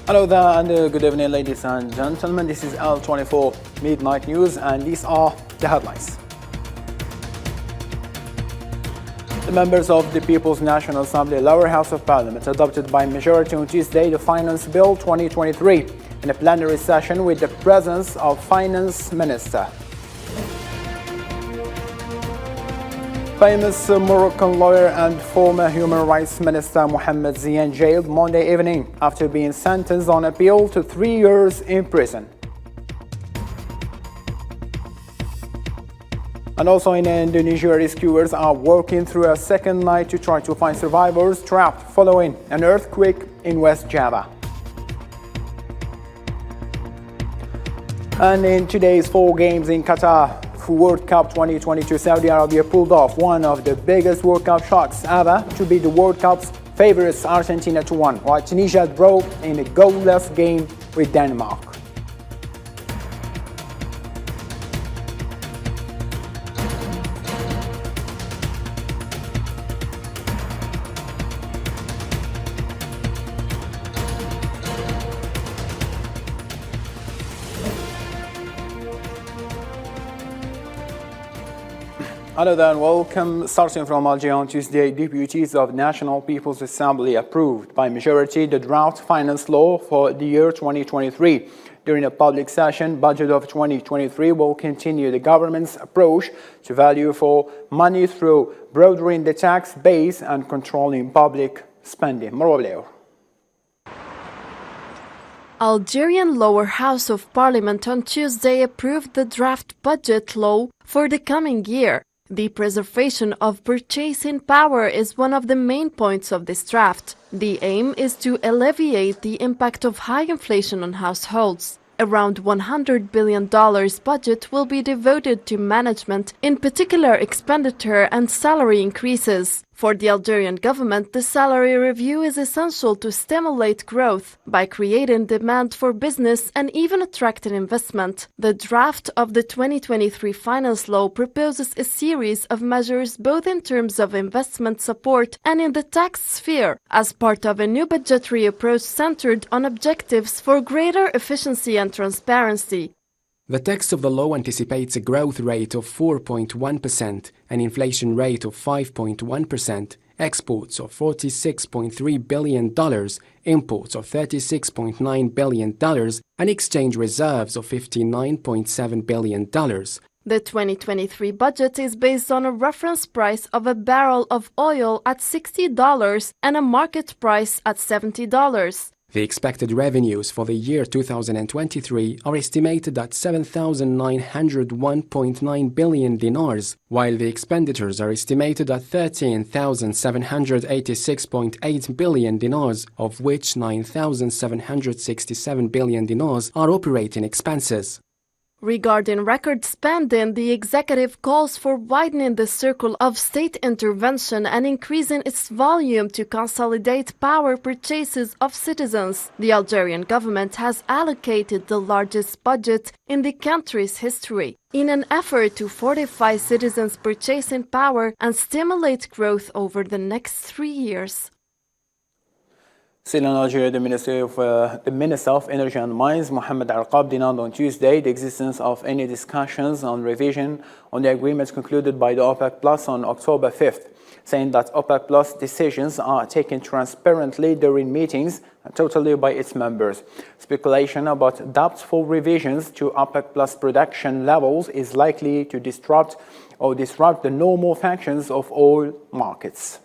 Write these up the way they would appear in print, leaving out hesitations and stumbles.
Hello there and good evening, ladies and gentlemen. This is L24 Midnight News and these are the headlines. The members of the People's National Assembly Lower House of Parliament adopted by majority on Tuesday the Finance Bill 2023 in a plenary session with the presence of Finance Minister. Famous Moroccan lawyer and former Human Rights Minister Mohamed Zian jailed Monday evening after being sentenced on appeal to 3 years in prison. And also in Indonesia, rescuers are working through a second night to try to find survivors trapped following an earthquake in West Java. And in today's 4 games in Qatar, World Cup 2022, Saudi Arabia pulled off one of the biggest World Cup shocks ever to beat the World Cup's favorites Argentina 2-1, while Tunisia drew in a goalless game with Denmark. Hello there and welcome. Starting from Algeria on Tuesday, deputies of National People's Assembly approved by majority the draft finance law for the year 2023. During a public session, budget of 2023 will continue the government's approach to value for money through broadening the tax base and controlling public spending. More. Algerian Lower House of Parliament on Tuesday approved the draft budget law for the coming year. The preservation of purchasing power is one of the main points of this draft. The aim is to alleviate the impact of high inflation on households. Around $100 billion budget will be devoted to management, in particular expenditure and salary increases. For the Algerian government, the salary review is essential to stimulate growth by creating demand for business and even attracting investment. The draft of the 2023 finance law proposes a series of measures both in terms of investment support and in the tax sphere, as part of a new budgetary approach centered on objectives for greater efficiency and transparency. The text of the law anticipates a growth rate of 4.1%, an inflation rate of 5.1%, exports of $46.3 billion, imports of $36.9 billion, and exchange reserves of $59.7 billion. The 2023 budget is based on a reference price of a barrel of oil at $60 and a market price at $70. The expected revenues for the year 2023 are estimated at 7,901.9 billion dinars, while the expenditures are estimated at 13,786.8 billion dinars, of which 9,767 billion dinars are operating expenses. Regarding record spending, the executive calls for widening the circle of state intervention and increasing its volume to consolidate power purchases of citizens. The Algerian government has allocated the largest budget in the country's history in an effort to fortify citizens' purchasing power and stimulate growth over the next 3 years. Still in Algeria, the Minister of Energy and Mines, Mohamed Arqab, denied on Tuesday the existence of any discussions on revision on the agreements concluded by the OPEC Plus on October 5th, saying that OPEC Plus decisions are taken transparently during meetings and totally by its members. Speculation about doubtful revisions to OPEC Plus production levels is likely to disrupt the normal functions of oil markets.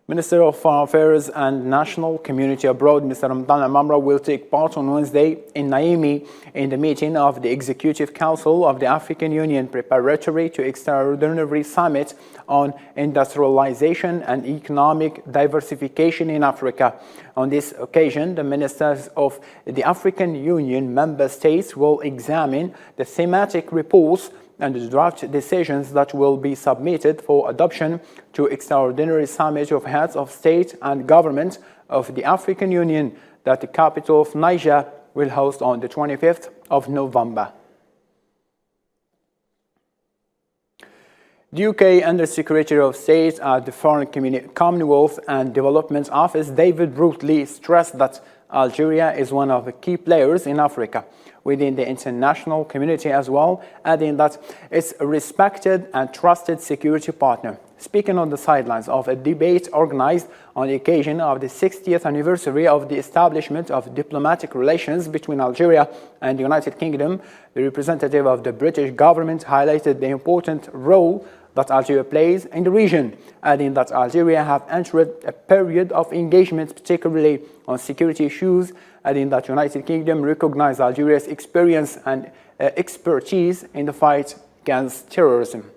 Minister of Foreign Affairs and National Community Abroad, Mr. Ramadan Al-Mamra, will take part on Wednesday in Niamey in the meeting of the Executive Council of the African Union preparatory to extraordinary summit on industrialization and economic diversification in Africa. On this occasion, the ministers of the African Union member states will examine the thematic reports and the draft decisions that will be submitted for adoption to extraordinary summit of heads of state and government of the African Union that the capital of Niger will host on the 25th of November. The UK Under Secretary of State at the Foreign Commonwealth and Development Office, David Brookley, stressed that Algeria is one of the key players in Africa within the international community as well, adding that it's a respected and trusted security partner. Speaking on the sidelines of a debate organized on the occasion of the 60th anniversary of the establishment of diplomatic relations between Algeria and the United Kingdom, the representative of the British government highlighted the important role that Algeria plays in the region, adding that Algeria have entered a period of engagement, particularly on security issues, adding that the United Kingdom recognizes Algeria's experience and expertise in the fight against terrorism.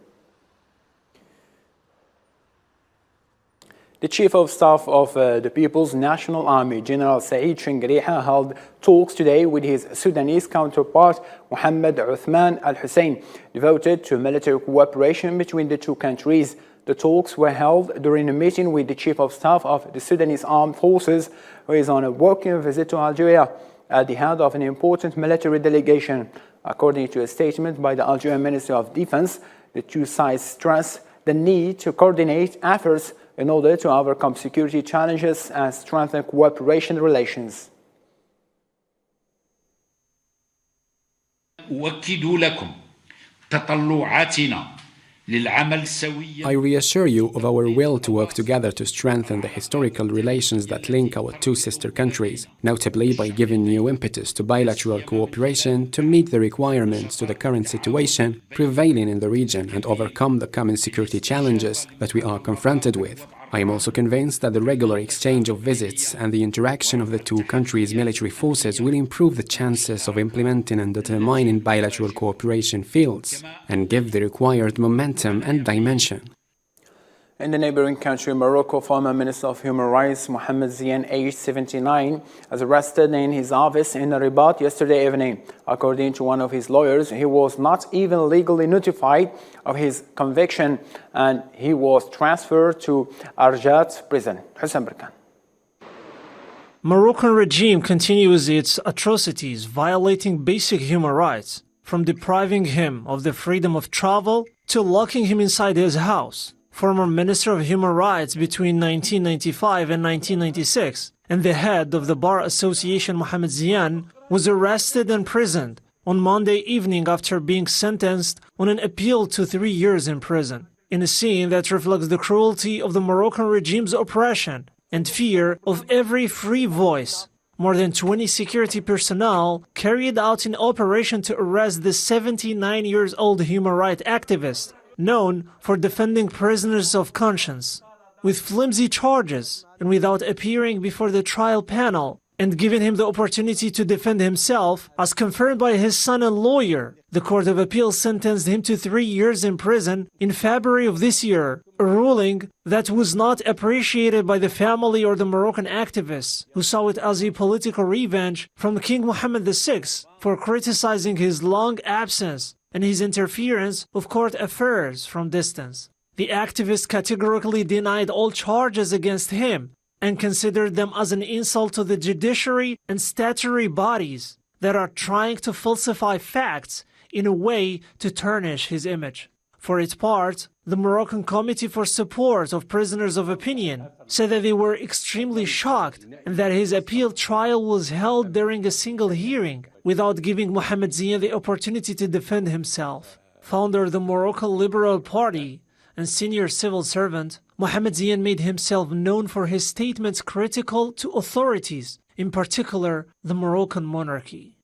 The Chief of Staff of the People's National Army, General Saeed Shingriha, held talks today with his Sudanese counterpart, Mohammed Uthman al-Hussein, devoted to military cooperation between the two countries. The talks were held during a meeting with the Chief of Staff of the Sudanese Armed Forces, who is on a working visit to Algeria at the head of an important military delegation. According to a statement by the Algerian Ministry of Defense, the two sides stress the need to coordinate efforts in order to overcome security challenges and strengthen cooperation relations. أؤكد لكم تطلعاتنا للعمل سويا. I reassure you of our will to work together to strengthen the historical relations that link our two sister countries, notably by giving new impetus to bilateral cooperation to meet the requirements to the current situation prevailing in the region and overcome the common security challenges that we are confronted with. I am also convinced that the regular exchange of visits and the interaction of the two countries' military forces will improve the chances of implementing and determining bilateral cooperation fields and give the required momentum and dimension. In the neighboring country, Morocco, former Minister of Human Rights Mohamed Zian, aged 79, was arrested in his office in Rabat yesterday evening. According to one of his lawyers, he was not even legally notified of his conviction and he was transferred to Arjat prison. Hussein Barkan. Moroccan regime continues its atrocities, violating basic human rights, from depriving him of the freedom of travel to locking him inside his house. Former Minister of Human Rights between 1995 and 1996, and the head of the Bar Association Mohamed Zian, was arrested and imprisoned on Monday evening after being sentenced on an appeal to 3 years in prison, in a scene that reflects the cruelty of the Moroccan regime's oppression and fear of every free voice. More than 20 security personnel carried out an operation to arrest the 79-year-old human rights activist, known for defending prisoners of conscience, with flimsy charges and without appearing before the trial panel and giving him the opportunity to defend himself, as confirmed by his son and lawyer. The Court of Appeal sentenced him to 3 years in prison in February of this year, a ruling that was not appreciated by the family or the Moroccan activists, who saw it as a political revenge from King Mohammed VI for criticizing his long absence and his interference of court affairs from distance. The activists categorically denied all charges against him and considered them as an insult to the judiciary and statutory bodies that are trying to falsify facts in a way to tarnish his image. For its part, the Moroccan Committee for Support of Prisoners of Opinion said that they were extremely shocked and that his appeal trial was held during a single hearing without giving Mohamed Zian the opportunity to defend himself. Founder of the Moroccan Liberal Party and senior civil servant, Mohamed Zian made himself known for his statements critical to authorities, in particular the Moroccan monarchy.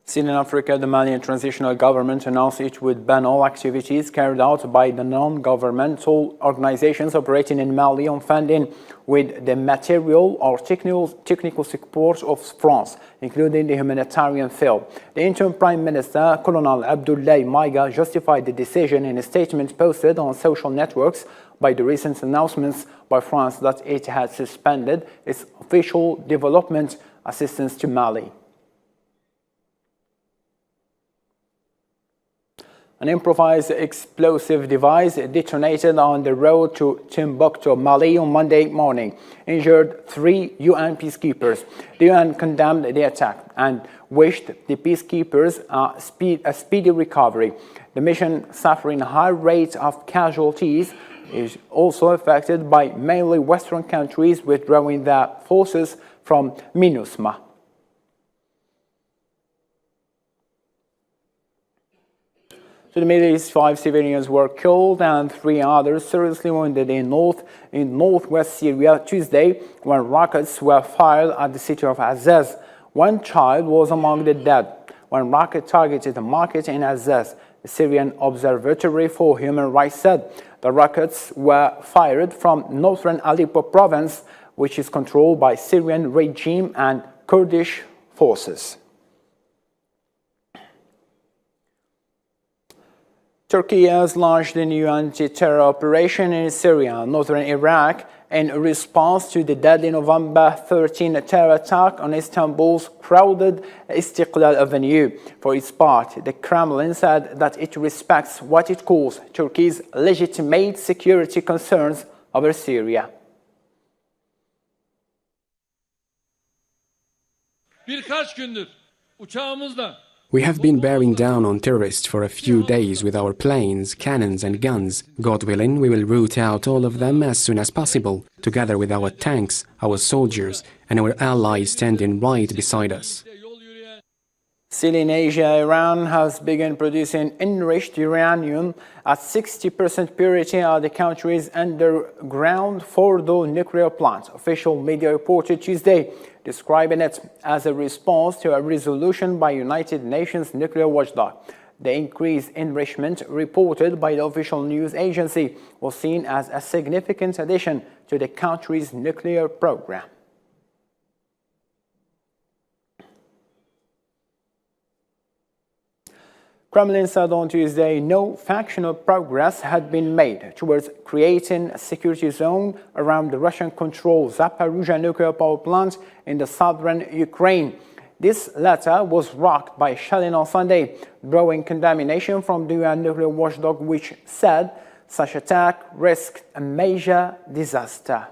Still in Africa, the Malian transitional government announced it would ban all activities carried out by the non-governmental organizations operating in Mali on funding with the material or technical support of France, including the humanitarian field. The interim Prime Minister, Colonel Abdoulaye Maiga, justified the decision in a statement posted on social networks by the recent announcements by France that it had suspended its official development assistance to Mali. An improvised explosive device detonated on the road to Timbuktu, Mali on Monday morning, injured 3 UN peacekeepers. The UN condemned the attack and wished the peacekeepers a speedy recovery. The mission, suffering a high rate of casualties, is also affected by mainly Western countries withdrawing their forces from MINUSMA. To the Middle East, 5 civilians were killed and 3 others seriously wounded in northwest Syria Tuesday when rockets were fired at the city of Azaz. 1 child was among the dead when rocket targeted a market in Azaz. The Syrian Observatory for Human Rights said the rockets were fired from northern Aleppo province, which is controlled by Syrian regime and Kurdish forces. Turkey has launched a new anti-terror operation in Syria, northern Iraq, in response to the deadly November 13 terror attack on Istanbul's crowded Istiklal Avenue. For its part, the Kremlin said that it respects what it calls Turkey's legitimate security concerns over Syria. Birkaç gündür uçağımızla We have been bearing down on terrorists for a few days with our planes, cannons and guns. God willing, we will root out all of them as soon as possible, together with our tanks, our soldiers and our allies standing right beside us. Still in Asia, Iran has begun producing enriched uranium at 60% purity at the country's underground Fordo nuclear plant, official media reported Tuesday, describing it as a response to a resolution by United Nations nuclear watchdog. The increased enrichment reported by the official news agency was seen as a significant addition to the country's nuclear program. Kremlin said on Tuesday no factional progress had been made towards creating a security zone around the Russian-controlled Zaporizhzhia nuclear power plant in the southern Ukraine. This letter was rocked by shelling on Sunday, drawing condemnation from the UN nuclear watchdog, which said such attack risked a major disaster.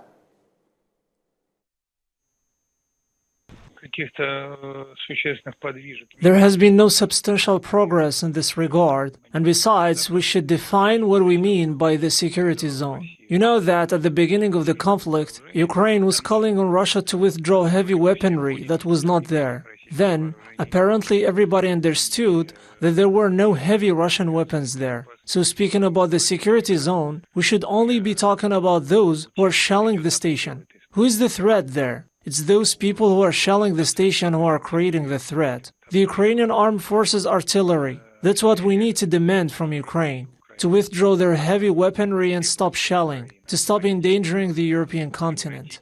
There has been no substantial progress in this regard, and besides, we should define what we mean by the security zone. You know that at the beginning of the conflict, Ukraine was calling on Russia to withdraw heavy weaponry that was not there. Then, apparently everybody understood that there were no heavy Russian weapons there. So speaking about the security zone, we should only be talking about those who are shelling the station. Who is the threat there? It's those people who are shelling the station who are creating the threat. The Ukrainian armed forces artillery. That's what we need to demand from Ukraine. To withdraw their heavy weaponry and stop shelling. To stop endangering the European continent.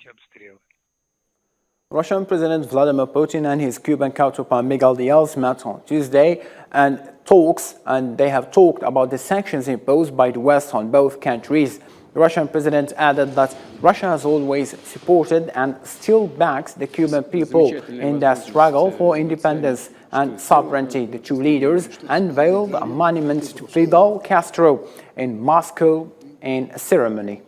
Russian President Vladimir Putin and his Cuban counterpart Miguel Diaz met on Tuesday and they have talked about the sanctions imposed by the West on both countries. The Russian president added that Russia has always supported and still backs the Cuban people in their struggle for independence and sovereignty. The two leaders unveiled a monument to Fidel Castro in Moscow in a ceremony.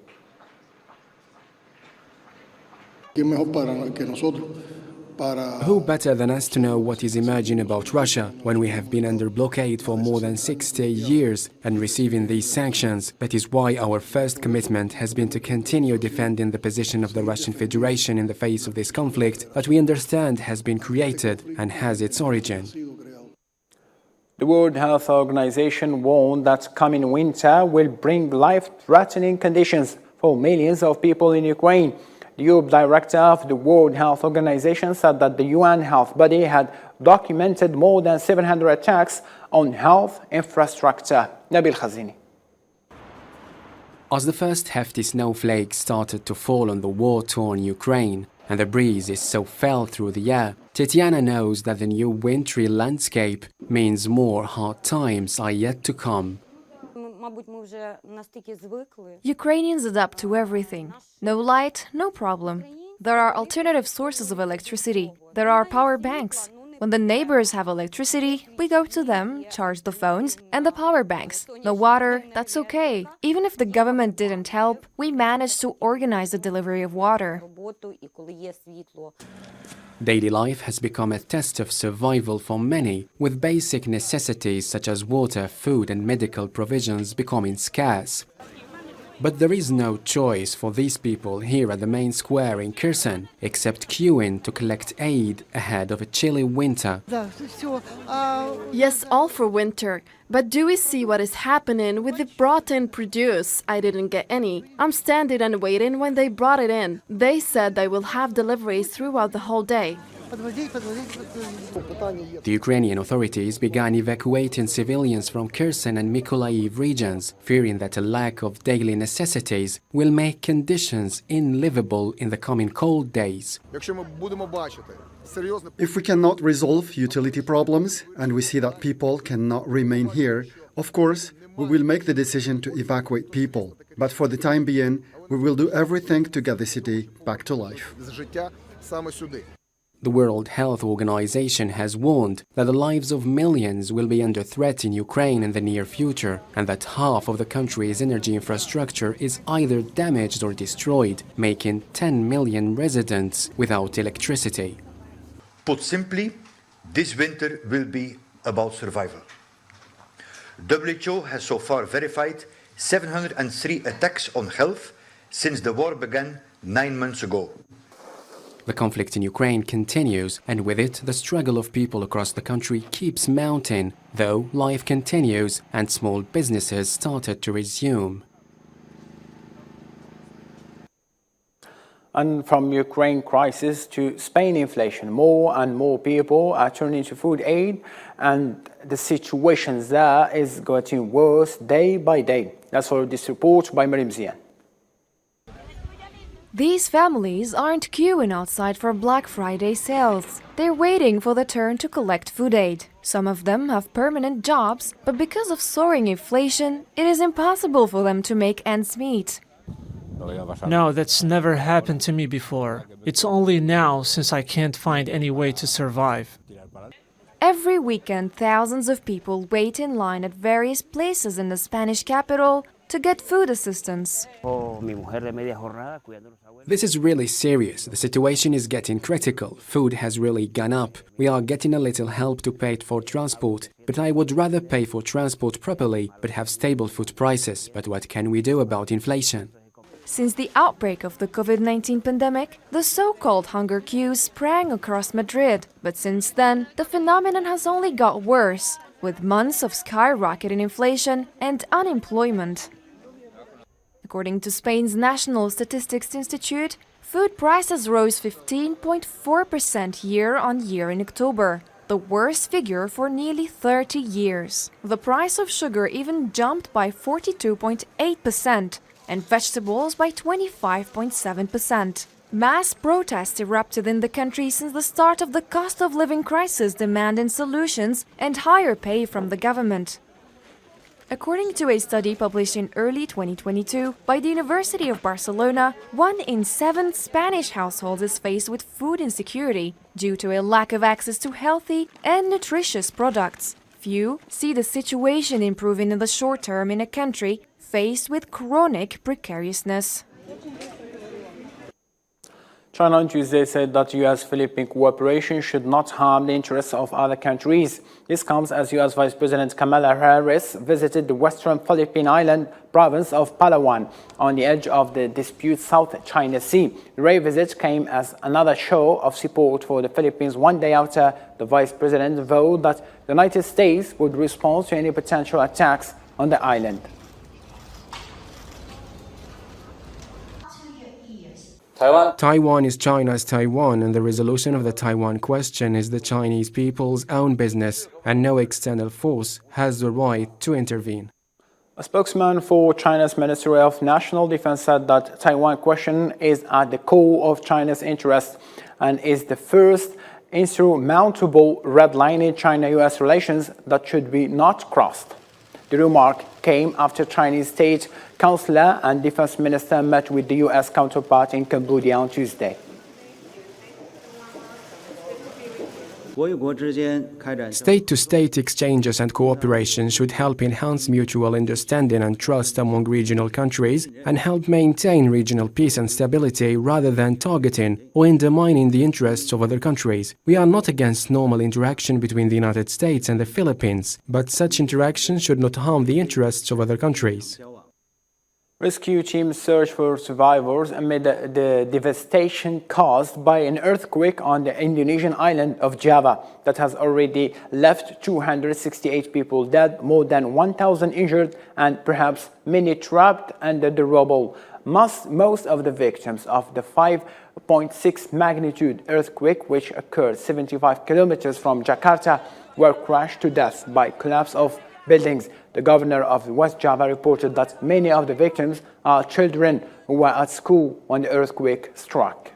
Who better than us to know what is emerging about Russia when we have been under blockade for more than 60 years and receiving these sanctions? That is why our first commitment has been to continue defending the position of the Russian Federation in the face of this conflict that we understand has been created and has its origin. The World Health Organization warned that coming winter will bring life-threatening conditions for millions of people in Ukraine. The Europe director of the World Health Organization said that the UN health body had documented more than 700 attacks on health infrastructure. Nabil Khazini. As the first hefty snowflakes started to fall on the war-torn Ukraine and the breeze is so fell through the air, Tatiana knows that the new wintry landscape means more hard times are yet to come. Ukrainians adapt to everything. No light, no problem. There are alternative sources of electricity. There are power banks. When the neighbors have electricity, we go to them, charge the phones and the power banks. No water, that's okay. Even if the government didn't help, we managed to organize the delivery of water. Daily life has become a test of survival for many, with basic necessities such as water, food and medical provisions becoming scarce. But there is no choice for these people here at the main square in Kherson, except queuing to collect aid ahead of a chilly winter. Yes, all for winter. But do we see what is happening with the brought-in produce? I didn't get any. I'm standing and waiting when they brought it in. They said they will have deliveries throughout the whole day. The Ukrainian authorities began evacuating civilians from Kherson and Mykolaiv regions, fearing that a lack of daily necessities will make conditions unlivable in the coming cold days. If we cannot resolve utility problems and we see that people cannot remain here, of course, we will make the decision to evacuate people. But for the time being, we will do everything to get the city back to life. The World Health Organization has warned that the lives of millions will be under threat in Ukraine in the near future, and that half of the country's energy infrastructure is either damaged or destroyed, making 10 million residents without electricity. Put simply, this winter will be about survival. WHO has so far verified 703 attacks on health since the war began 9 months ago. The conflict in Ukraine continues, and with it, the struggle of people across the country keeps mounting, though life continues and small businesses started to resume. And from Ukraine crisis to Spain inflation, more and more people are turning to food aid, and the situation there is getting worse day by day. That's all this report by Marim Zian. These families aren't queuing outside for Black Friday sales. They're waiting for the turn to collect food aid. Some of them have permanent jobs, but because of soaring inflation, it is impossible for them to make ends meet. No, that's never happened to me before. It's only now since I can't find any way to survive. Every weekend, thousands of people wait in line at various places in the Spanish capital to get food assistance. This is really serious. The situation is getting critical. Food has really gone up. We are getting a little help to pay for transport, but I would rather pay for transport properly but have stable food prices. But what can we do about inflation? Since the outbreak of the COVID-19 pandemic, the so-called hunger queues sprang across Madrid. But since then, the phenomenon has only got worse, with months of skyrocketing inflation and unemployment. According to Spain's National Statistics Institute, food prices rose 15.4% year-on-year in October, the worst figure for nearly 30 years. The price of sugar even jumped by 42.8%, and vegetables by 25.7%. Mass protests erupted in the country since the start of the cost of living crisis, demanding solutions and higher pay from the government. According to a study published in early 2022 by the University of Barcelona, 1 in 7 Spanish households is faced with food insecurity due to a lack of access to healthy and nutritious products. Few see the situation improving in the short term in a country faced with chronic precariousness. China on Tuesday said that U.S.-Philippine cooperation should not harm the interests of other countries. This comes as U.S. Vice President Kamala Harris visited the western Philippine island province of Palawan on the edge of the disputed South China Sea. The rare visit came as another show of support for the Philippines 1 day after the Vice President vowed that the United States would respond to any potential attacks on the island. Taiwan is China's Taiwan, and the resolution of the Taiwan question is the Chinese people's own business, and no external force has the right to intervene. A spokesman for China's Ministry of National Defense said that Taiwan question is at the core of China's interest and is the first insurmountable red line in China-US relations that should be not crossed. The remark came after Chinese State Councilor and Defense Minister met with the U.S. counterpart in Cambodia on Tuesday. State-to-state exchanges and cooperation should help enhance mutual understanding and trust among regional countries and help maintain regional peace and stability rather than targeting or undermining the interests of other countries. We are not against normal interaction between the United States and the Philippines, but such interaction should not harm the interests of other countries. Rescue teams search for survivors amid the devastation caused by an earthquake on the Indonesian island of Java that has already left 268 people dead, more than 1,000 injured, and perhaps many trapped under the rubble. Most of the victims of the 5.6 magnitude earthquake, which occurred 75 kilometers from Jakarta, were crushed to death by collapse of buildings. The governor of West Java reported that many of the victims are children who were at school when the earthquake struck.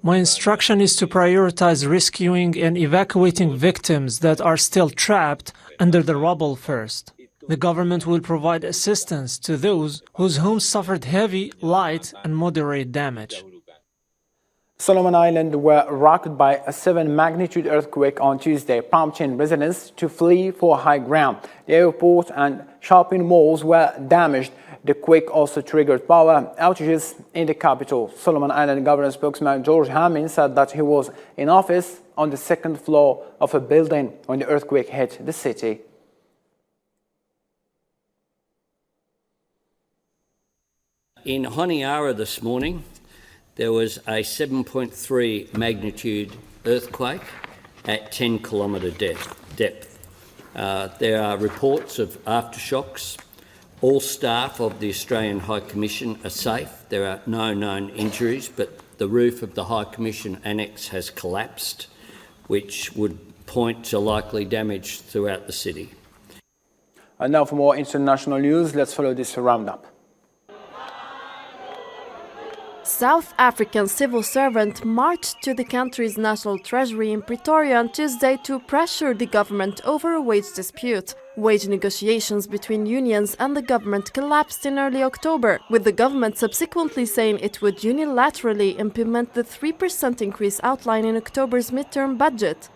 My instruction is to prioritize rescuing and evacuating victims that are still trapped under the rubble first. The government will provide assistance to those whose homes suffered heavy, light, and moderate damage. Solomon Islands were rocked by a 7-magnitude earthquake on Tuesday, prompting residents to flee for high ground. The airport and shopping malls were damaged. The quake also triggered power outages in the capital. Solomon Island Governor spokesman George Hamin said that he was in office on the second floor of a building when the earthquake hit the city. In Honiara this morning, there was a 7.3 magnitude earthquake at 10-kilometre depth. There are reports of aftershocks. All staff of the Australian High Commission are safe. There are no known injuries, but the roof of the High Commission Annex has collapsed, which would point to likely damage throughout the city. And now for more international news, let's follow this roundup. South African civil servants marched to the country's national treasury in Pretoria on Tuesday to pressure the government over a wage dispute. Wage negotiations between unions and the government collapsed in early October, with the government subsequently saying it would unilaterally implement the 3% increase outlined in October's midterm budget.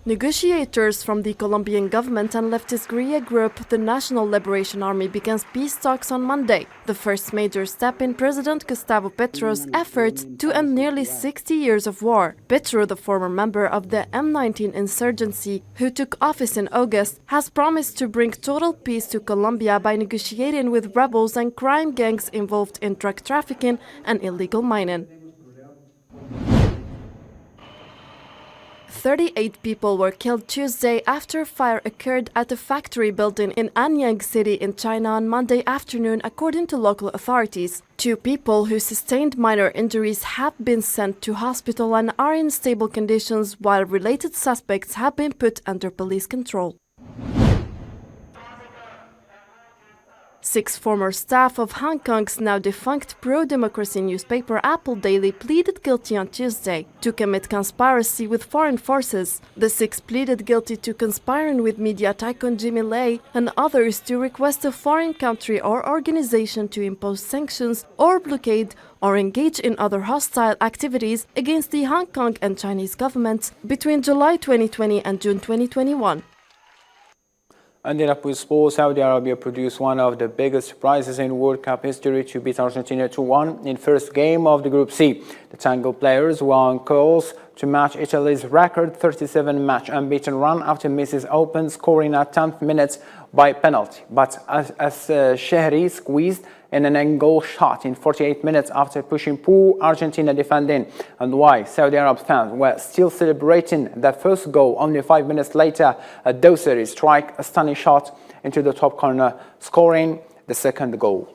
Negotiators from the Colombian government and leftist guerrilla group, the National Liberation Army, began peace talks on Monday, the first major step in President Gustavo Petro's efforts to end nearly 60 years of war. Petro, the former member of the M19 insurgency, who took office in August, has promised to bring total peace to Colombia by negotiating with rebels and crime gangs involved in drug trafficking and illegal mining. 38 people were killed Tuesday after a fire occurred at a factory building in Anyang City in China on Monday afternoon, according to local authorities. 2 people who sustained minor injuries have been sent to hospital and are in stable conditions, while related suspects have been put under police control. 6 former staff of Hong Kong's now defunct pro-democracy newspaper Apple Daily pleaded guilty on Tuesday to commit conspiracy with foreign forces. The 6 pleaded guilty to conspiring with media tycoon Jimmy Lai and others to request a foreign country or organization to impose sanctions or blockade or engage in other hostile activities against the Hong Kong and Chinese governments between July 2020 and June 2021. Ending up with sports, Saudi Arabia produced one of the biggest surprises in World Cup history to beat Argentina 2-1 in first game of the Group C. The Tango players were on course to match Italy's record 37-match unbeaten run after Mrs. Open scoring at 10th minute by penalty. But as Shehri squeezed in an angle shot in 48 minutes after pushing poor Argentina defending, and why Saudi Arab fans were still celebrating their first goal only 5 minutes later, a Doseri strike a stunning shot into the top corner, scoring the second goal.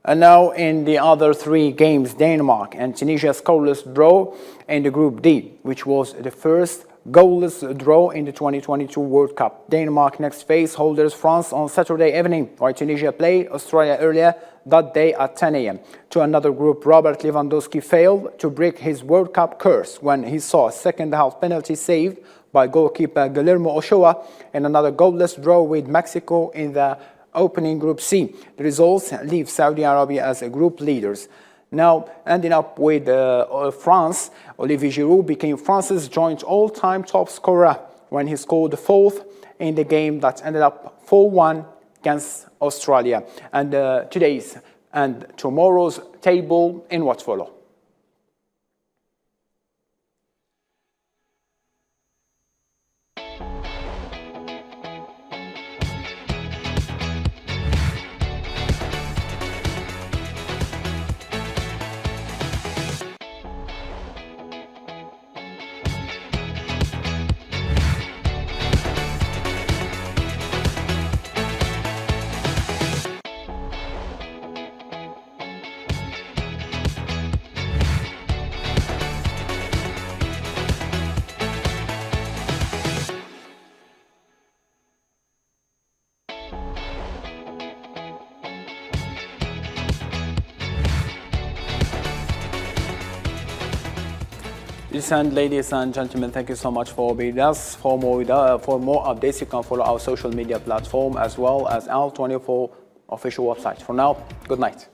And now in the other 3 games, Denmark and Tunisia scoreless draw in the Group D, which was the first goalless draw in the 2022 World Cup. Denmark next face holders France on Saturday evening, while Tunisia played Australia earlier that day at 10 a.m. To another group, Robert Lewandowski failed to break his World Cup curse when he saw a second-half penalty saved by goalkeeper Guillermo Ochoa in another goalless draw with Mexico in the opening Group C. The results leave Saudi Arabia as group leaders. Now, ending up with France, Olivier Giroud became France's joint all-time top scorer when he scored the fourth in the game that ended up 4-1 against Australia. And today's and tomorrow's table in what follow. Ladies and gentlemen, thank you so much for being with us. For more updates, you can follow our social media platform as well as our 24 official website. For now, good night.